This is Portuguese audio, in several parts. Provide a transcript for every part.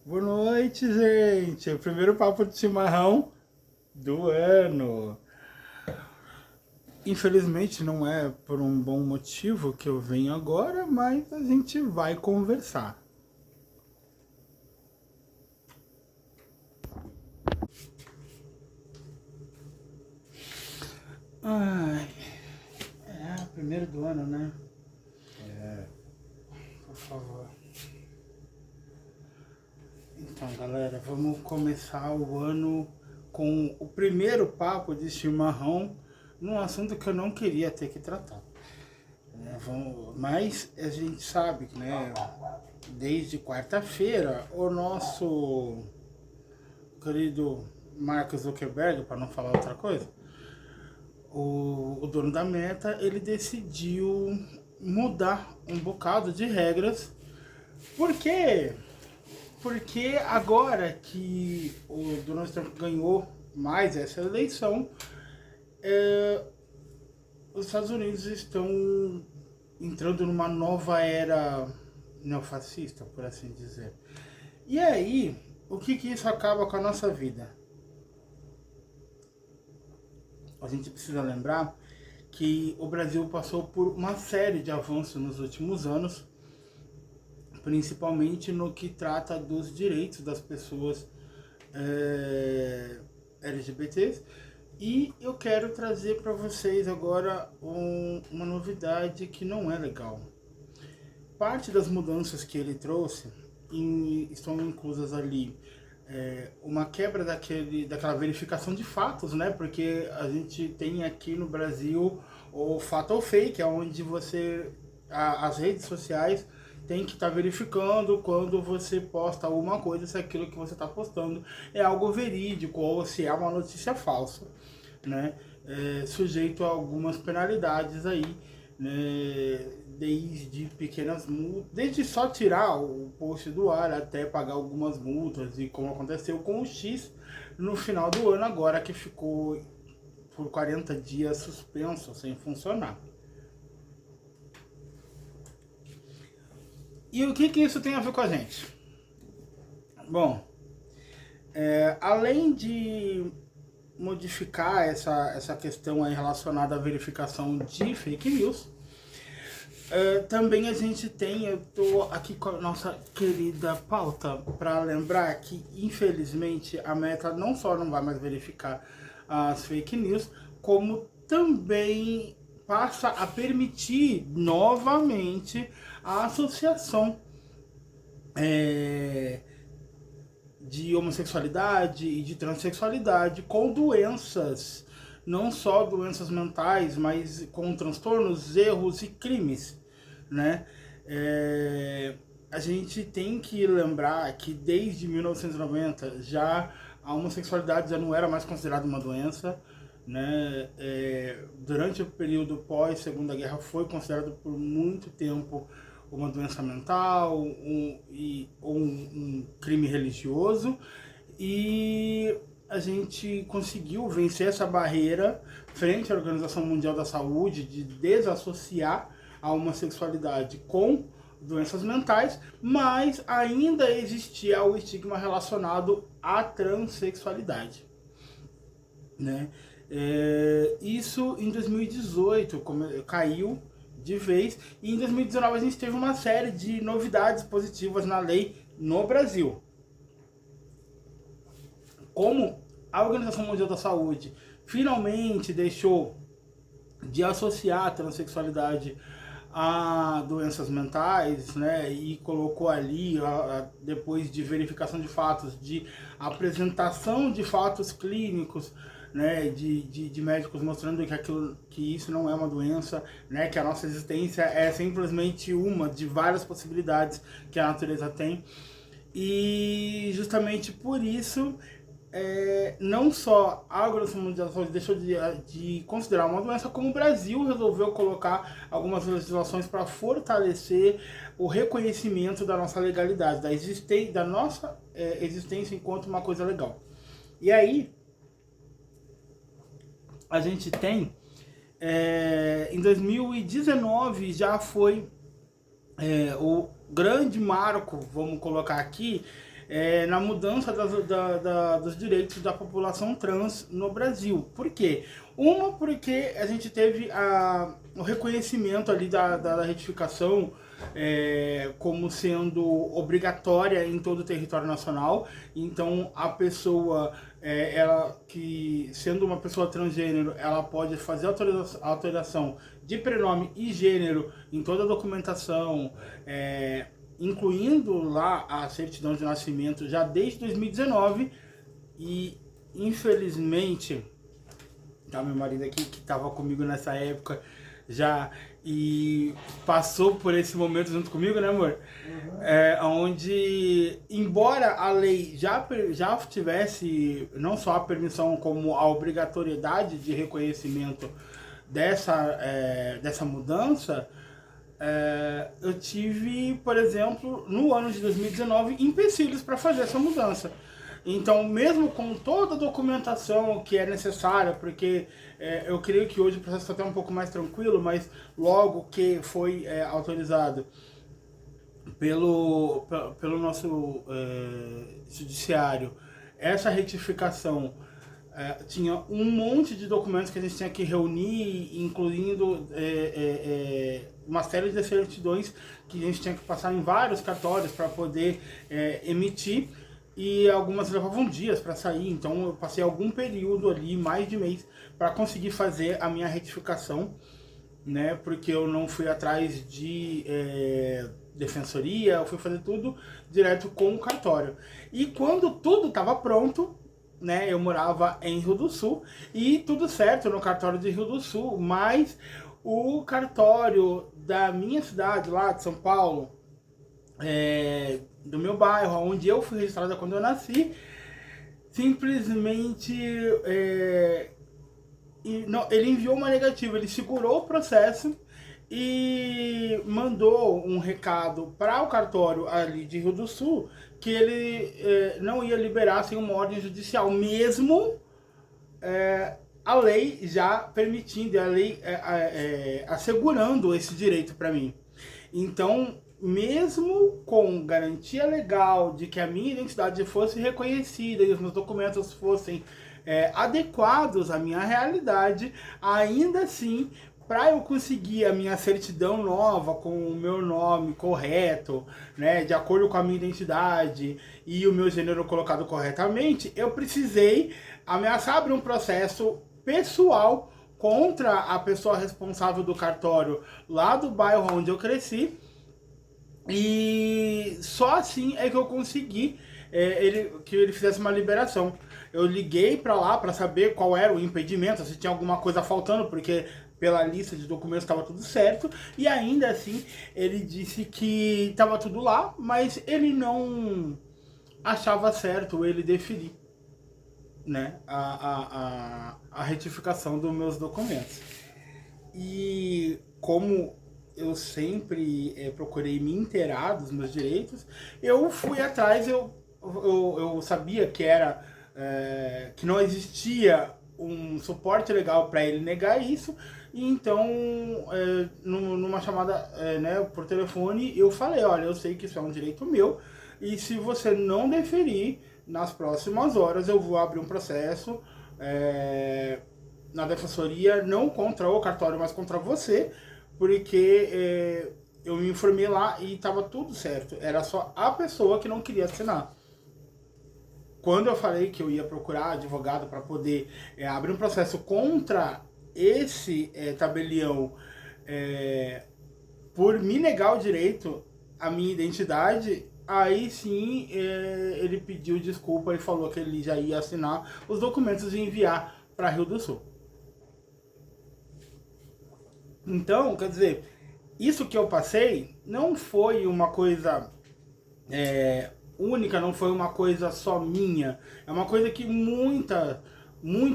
Boa noite, gente. É o primeiro papo de chimarrão do ano. Infelizmente não é por um bom motivo que eu venho agora, mas a gente vai conversar. Ai, é o primeiro do ano, né? Por favor. Então, galera, vamos começar o ano com o primeiro papo de chimarrão num assunto que eu não queria ter que tratar. Mas a gente sabe que, né, desde quarta-feira, o nosso querido Mark Zuckerberg, para não falar outra coisa, o dono da Meta, ele decidiu mudar um bocado de regras. Por quê? Porque agora que o Donald Trump ganhou mais essa eleição, os Estados Unidos estão entrando numa nova era neofascista, por assim dizer. E aí, o que isso acaba com a nossa vida? A gente precisa lembrar que o Brasil passou por uma série de avanços nos últimos anos, principalmente no que trata dos direitos das pessoas LGBTs. E eu quero trazer para vocês agora uma novidade que não é legal. Parte das mudanças que ele trouxe estão inclusas ali uma quebra daquela verificação de fatos, né? Porque a gente tem aqui no Brasil o fato ou fake, é onde as redes sociais tem que estar verificando quando você posta alguma coisa, se aquilo que você está postando é algo verídico ou se é uma notícia falsa, né? Sujeito a algumas penalidades aí, né? Desde pequenas multas, desde só tirar o post do ar até pagar algumas multas, e como aconteceu com o X no final do ano agora, que ficou por 40 dias suspenso, sem funcionar. E o que isso tem a ver com a gente? Bom, além de modificar essa questão aí relacionada à verificação de fake news, também a gente tem, eu tô aqui com a nossa querida pauta para lembrar que, infelizmente, a Meta não só não vai mais verificar as fake news, como também passa a permitir novamente a associação de homossexualidade e de transexualidade com doenças, não só doenças mentais, mas com transtornos, erros e crimes, né? A gente tem que lembrar que desde 1990 já a homossexualidade já não era mais considerada uma doença, né? Durante o período pós Segunda Guerra foi considerado por muito tempo uma doença mental, um crime religioso, e a gente conseguiu vencer essa barreira frente à Organização Mundial da Saúde de desassociar a homossexualidade com doenças mentais, mas ainda existia o estigma relacionado à transexualidade, né? Isso em 2018 caiu de vez, e em 2019 a gente teve uma série de novidades positivas na lei no Brasil. Como a Organização Mundial da Saúde finalmente deixou de associar a transexualidade a doenças mentais, né, e colocou ali, depois de verificação de fatos, de apresentação de fatos clínicos, né, de médicos mostrando que isso não é uma doença, né, que a nossa existência é simplesmente uma de várias possibilidades que a natureza tem. E justamente por isso, não só a Organização Mundial da Saúde deixou de considerar uma doença, como o Brasil resolveu colocar algumas legislações para fortalecer o reconhecimento da nossa legalidade, da nossa existência enquanto uma coisa legal. E aí, a gente tem, em 2019 já foi o grande marco, vamos colocar aqui, na mudança dos direitos da população trans no Brasil. Por quê? Porque a gente teve o reconhecimento ali da retificação como sendo obrigatória em todo o território nacional. Então a pessoa, ela que sendo uma pessoa transgênero, ela pode fazer alteração de prenome e gênero em toda a documentação, incluindo lá a certidão de nascimento já desde 2019. E infelizmente, tá, meu marido aqui que estava comigo nessa época já e passou por esse momento junto comigo, né, amor? Onde, embora a lei já tivesse não só a permissão, como a obrigatoriedade de reconhecimento dessa mudança, eu tive, por exemplo, no ano de 2019, empecilhos para fazer essa mudança. Então, mesmo com toda a documentação que é necessária, porque eu creio que hoje o processo está até um pouco mais tranquilo, mas logo que foi autorizado pelo nosso judiciário essa retificação, tinha um monte de documentos que a gente tinha que reunir, incluindo uma série de certidões que a gente tinha que passar em vários cartórios para poder emitir, e algumas levavam dias para sair. Então eu passei algum período ali, mais de mês, para conseguir fazer a minha retificação, né? Porque eu não fui atrás de defensoria, eu fui fazer tudo direto com o cartório. E quando tudo estava pronto, né, eu morava em Rio do Sul e tudo certo no cartório de Rio do Sul, mas o cartório da minha cidade, lá de São Paulo, do meu bairro, onde eu fui registrada quando eu nasci, simplesmente ele enviou uma negativa, ele segurou o processo e mandou um recado para o cartório ali de Rio do Sul que ele não ia liberar sem uma ordem judicial, mesmo a lei já permitindo, a lei assegurando esse direito para mim. Então, mesmo com garantia legal de que a minha identidade fosse reconhecida e os meus documentos fossem adequados à minha realidade, ainda assim, para eu conseguir a minha certidão nova com o meu nome correto, né, de acordo com a minha identidade e o meu gênero colocado corretamente, eu precisei ameaçar abrir um processo pessoal contra a pessoa responsável do cartório lá do bairro onde eu cresci. E só assim é que eu consegui que ele fizesse uma liberação. Eu liguei para lá para saber qual era o impedimento, se tinha alguma coisa faltando, porque pela lista de documentos estava tudo certo, e ainda assim ele disse que estava tudo lá, mas ele não achava certo ele deferir, né, a retificação dos meus documentos. E como eu sempre procurei me inteirar dos meus direitos, eu fui atrás, eu sabia que que não existia um suporte legal para ele negar isso, e então numa chamada né, por telefone, eu falei: olha, eu sei que isso é um direito meu, e se você não deferir, nas próximas horas eu vou abrir um processo na defensoria, não contra o cartório, mas contra você, porque eu me informei lá e estava tudo certo, era só a pessoa que não queria assinar. Quando eu falei que eu ia procurar advogado para poder abrir um processo contra esse tabelião por me negar o direito à minha identidade, aí sim ele pediu desculpa e falou que ele já ia assinar os documentos e enviar para Rio do Sul. Então, quer dizer, isso que eu passei não foi uma coisa única, não foi uma coisa só minha. É uma coisa que muita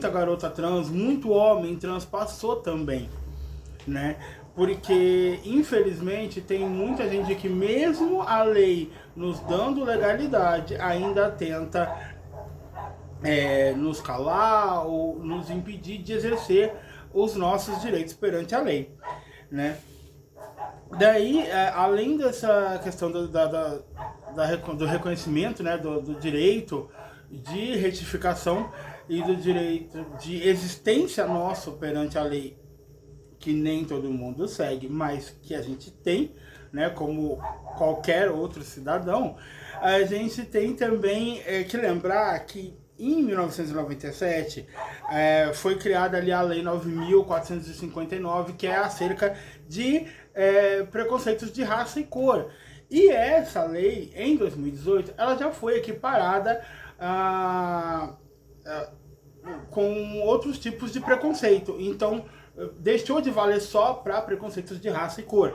garota trans, muito homem trans passou também, né? Porque, infelizmente, tem muita gente que, mesmo a lei nos dando legalidade, ainda tenta nos calar ou nos impedir de exercer os nossos direitos perante a lei, né? Daí, além dessa questão do reconhecimento, né, do direito de retificação e do direito de existência nosso perante a lei, que nem todo mundo segue, mas que a gente tem, né, como qualquer outro cidadão. A gente tem também que lembrar que em 1997 foi criada ali a Lei 9.459, que é acerca de preconceitos de raça e cor. E essa lei, em 2018, ela já foi equiparada com outros tipos de preconceito. Então, deixou de valer só para preconceitos de raça e cor,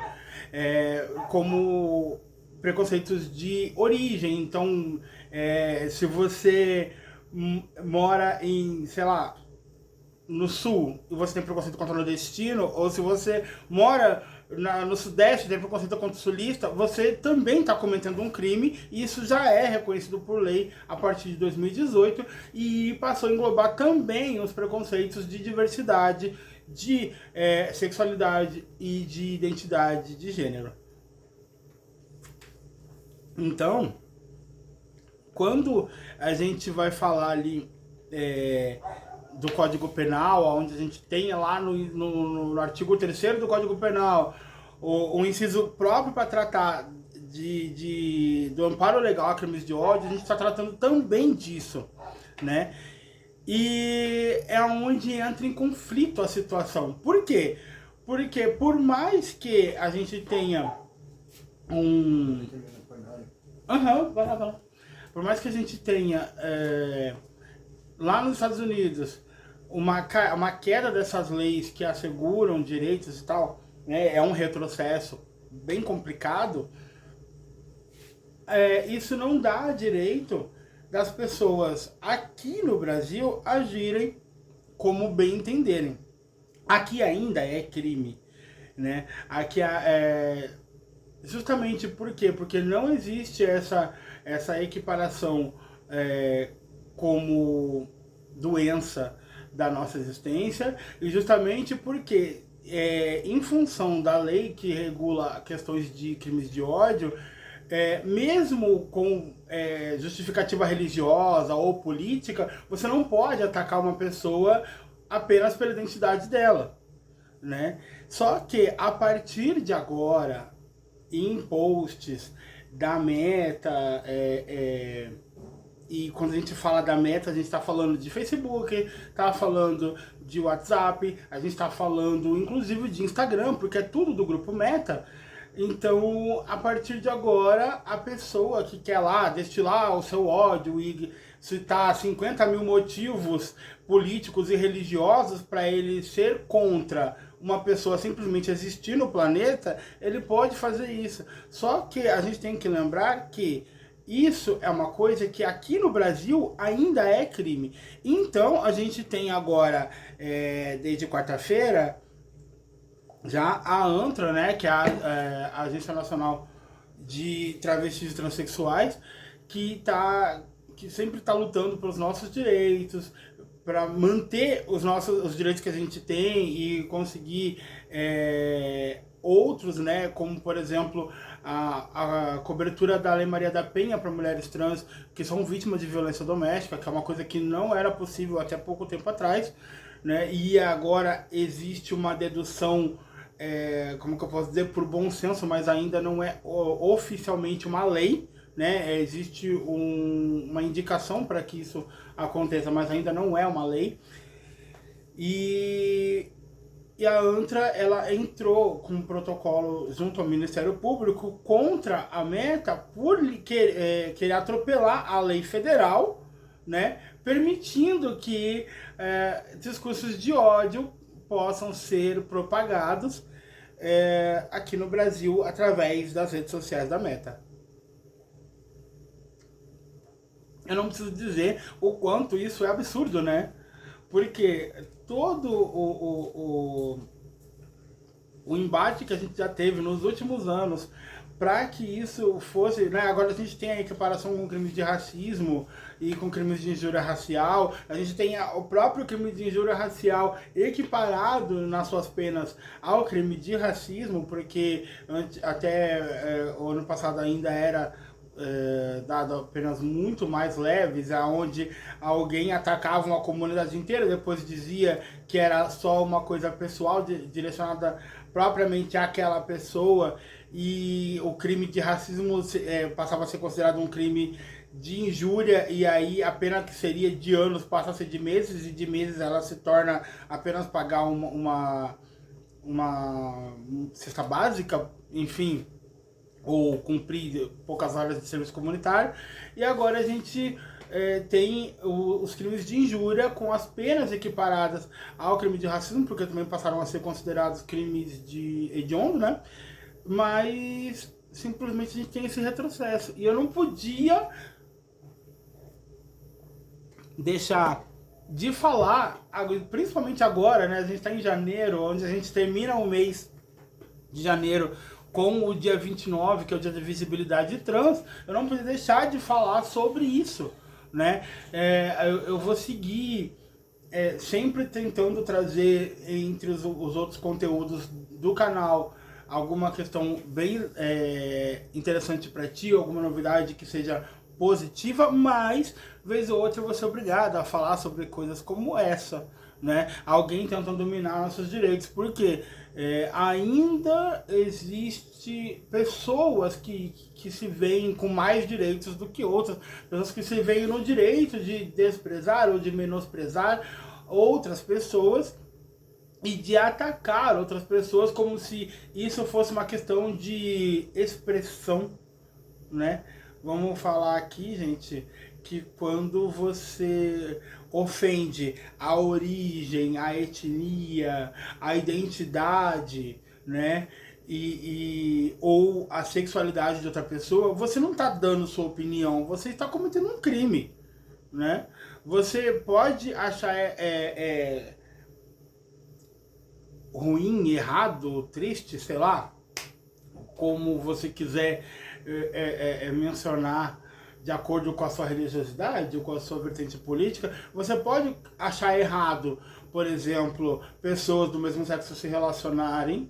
como preconceitos de origem. Então, se você mora em, sei lá, no sul e você tem preconceito contra o nordestino, ou se você mora no sudeste e tem preconceito contra o sulista, você também está cometendo um crime, e isso já é reconhecido por lei a partir de 2018 e passou a englobar também os preconceitos de diversidade, de sexualidade e de identidade de gênero. Então, quando a gente vai falar ali do Código Penal, onde a gente tem lá no artigo 3º do Código Penal o inciso próprio para tratar do amparo legal a crimes de ódio, a gente está tratando também disso, né? E é onde entra em conflito a situação. Por quê? Porque por mais que a gente tenha vai lá. Por mais que a gente tenha lá nos Estados Unidos uma queda dessas leis que asseguram direitos e tal, né, é um retrocesso bem complicado, isso não dá direito das pessoas aqui no Brasil agirem como bem entenderem. Aqui ainda é crime, né? Aqui justamente por quê? Porque não existe essa equiparação como doença da nossa existência, e justamente porque em função da lei que regula questões de crimes de ódio, mesmo com justificativa religiosa ou política, você não pode atacar uma pessoa apenas pela identidade dela, né? Só que a partir de agora, em posts da Meta, e quando a gente fala da Meta, a gente está falando de Facebook, está falando de WhatsApp, a gente está falando inclusive de Instagram, porque é tudo do grupo Meta. Então, a partir de agora, a pessoa que quer lá destilar o seu ódio e citar 50 mil motivos políticos e religiosos para ele ser contra uma pessoa simplesmente existir no planeta, ele pode fazer isso. Só que a gente tem que lembrar que isso é uma coisa que aqui no Brasil ainda é crime. Então, a gente tem agora, desde quarta-feira, já a ANTRA, né, que é a Agência Nacional de Travestis e Transsexuais, que sempre está lutando pelos nossos direitos, para manter os direitos que a gente tem e conseguir outros, né, como por exemplo a cobertura da Lei Maria da Penha para mulheres trans que são vítimas de violência doméstica, que é uma coisa que não era possível até pouco tempo atrás, né, e agora existe uma dedução, como que eu posso dizer, por bom senso, mas ainda não é oficialmente uma lei, né? Existe uma indicação para que isso aconteça, mas ainda não é uma lei. E a ANTRA, ela entrou com um protocolo junto ao Ministério Público contra a Meta por querer atropelar a lei federal, né? Permitindo que discursos de ódio possam ser propagados aqui no Brasil através das redes sociais da Meta. Eu não preciso dizer o quanto isso é absurdo, né? Porque todo o embate que a gente já teve nos últimos anos para que isso fosse, né? Agora a gente tem a equiparação com crimes de racismo e com crimes de injúria racial. A gente tem o próprio crime de injúria racial equiparado nas suas penas ao crime de racismo, porque até o ano passado ainda era dado apenas muito mais leves, aonde alguém atacava uma comunidade inteira, depois dizia que era só uma coisa pessoal direcionada propriamente àquela pessoa, e o crime de racismo passava a ser considerado um crime de injúria, e aí a pena que seria de anos passa a ser de meses, e de meses ela se torna apenas pagar uma cesta básica, enfim, ou cumprir poucas horas de serviço comunitário. E agora a gente tem os crimes de injúria com as penas equiparadas ao crime de racismo, porque também passaram a ser considerados crimes de hediondo, né? Mas simplesmente a gente tem esse retrocesso. E eu não podia deixar de falar, principalmente agora, né? A gente está em janeiro, onde a gente termina o mês de janeiro com o dia 29, que é o dia da visibilidade trans. Eu não podia deixar de falar sobre isso, né? Eu vou seguir sempre tentando trazer entre os outros conteúdos do canal alguma questão bem interessante para ti, alguma novidade que seja positiva, mas vez ou outra eu vou ser obrigado a falar sobre coisas como essa, né? Alguém tentando dominar nossos direitos, porque ainda existe pessoas que se veem com mais direitos do que outras, pessoas que se veem no direito de desprezar ou de menosprezar outras pessoas e de atacar outras pessoas como se isso fosse uma questão de expressão, né? Vamos falar aqui, gente, que quando você ofende a origem, a etnia, a identidade, né? Ou a sexualidade de outra pessoa, você não está dando sua opinião, você está cometendo um crime, né? Você pode achar ruim, errado, triste, sei lá, como você quiser mencionar de acordo com a sua religiosidade ou com a sua vertente política. Você pode achar errado, por exemplo, pessoas do mesmo sexo se relacionarem,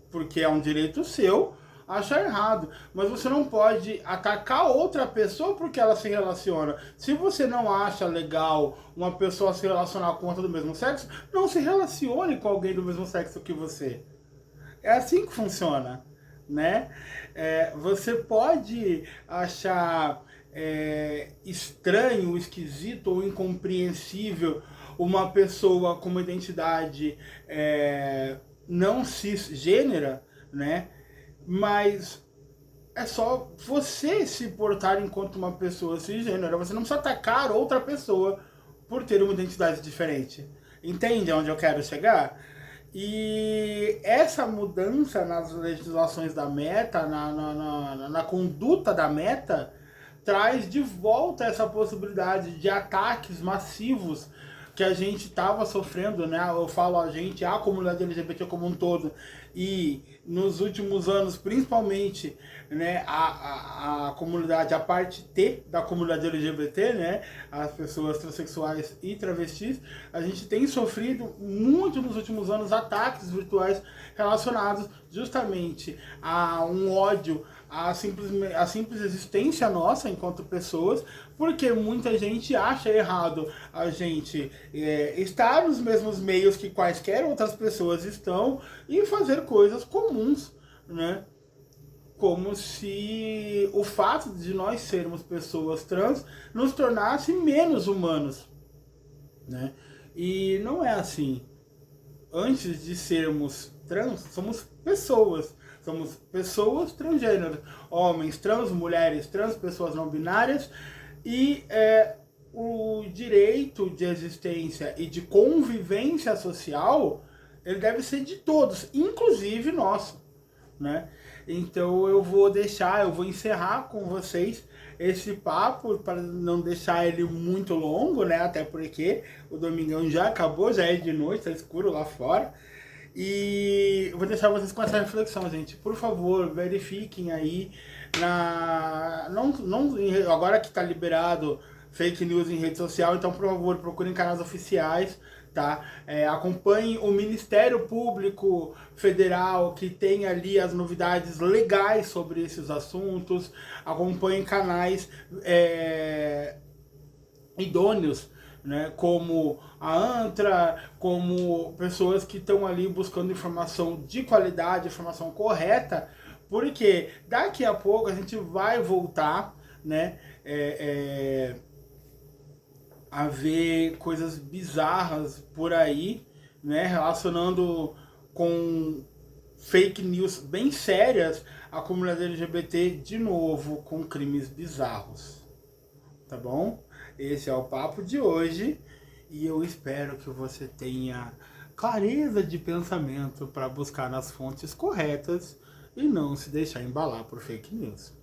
porque é um direito seu achar errado, mas você não pode atacar outra pessoa porque ela se relaciona. Se você não acha legal uma pessoa se relacionar com outra do mesmo sexo, não se relacione com alguém do mesmo sexo que você. É assim que funciona, né? Você pode achar estranho, esquisito ou incompreensível uma pessoa com uma identidade não cisgênera, né? Mas é só você se portar enquanto uma pessoa cisgênera. Você não precisa atacar outra pessoa por ter uma identidade diferente. Entende aonde eu quero chegar? E essa mudança nas legislações da Meta, na conduta da Meta, traz de volta essa possibilidade de ataques massivos que a gente estava sofrendo, né? Eu falo a gente, a comunidade LGBT como um todo, e nos últimos anos, principalmente, né, a comunidade, a parte T da comunidade LGBT, né, as pessoas transexuais e travestis, a gente tem sofrido muito nos últimos anos ataques virtuais relacionados justamente a um ódio, a simples existência nossa enquanto pessoas, porque muita gente acha errado a gente estar nos mesmos meios que quaisquer outras pessoas estão e fazer coisas comuns, né? Como se o fato de nós sermos pessoas trans nos tornasse menos humanos, né? E não é assim. Antes de sermos trans, somos pessoas. Somos pessoas transgêneros, homens trans, mulheres trans, pessoas não binárias, e o direito de existência e de convivência social, ele deve ser de todos, inclusive nosso, né? Então eu vou encerrar com vocês esse papo para não deixar ele muito longo, né? Até porque o domingão já acabou, já é de noite, tá escuro lá fora. E eu vou deixar vocês com essa reflexão, gente. Por favor, verifiquem aí agora que está liberado fake news em rede social, então por favor procurem canais oficiais, tá? Acompanhe o Ministério Público Federal, que tem ali as novidades legais sobre esses assuntos. Acompanhe canais idôneos, né, como a ANTRA, como pessoas que estão ali buscando informação de qualidade, informação correta, porque daqui a pouco a gente vai voltar, né, a ver coisas bizarras por aí, né, relacionando com fake news bem sérias a comunidade LGBT de novo com crimes bizarros, tá bom? Esse é o papo de hoje e eu espero que você tenha clareza de pensamento para buscar nas fontes corretas e não se deixar embalar por fake news.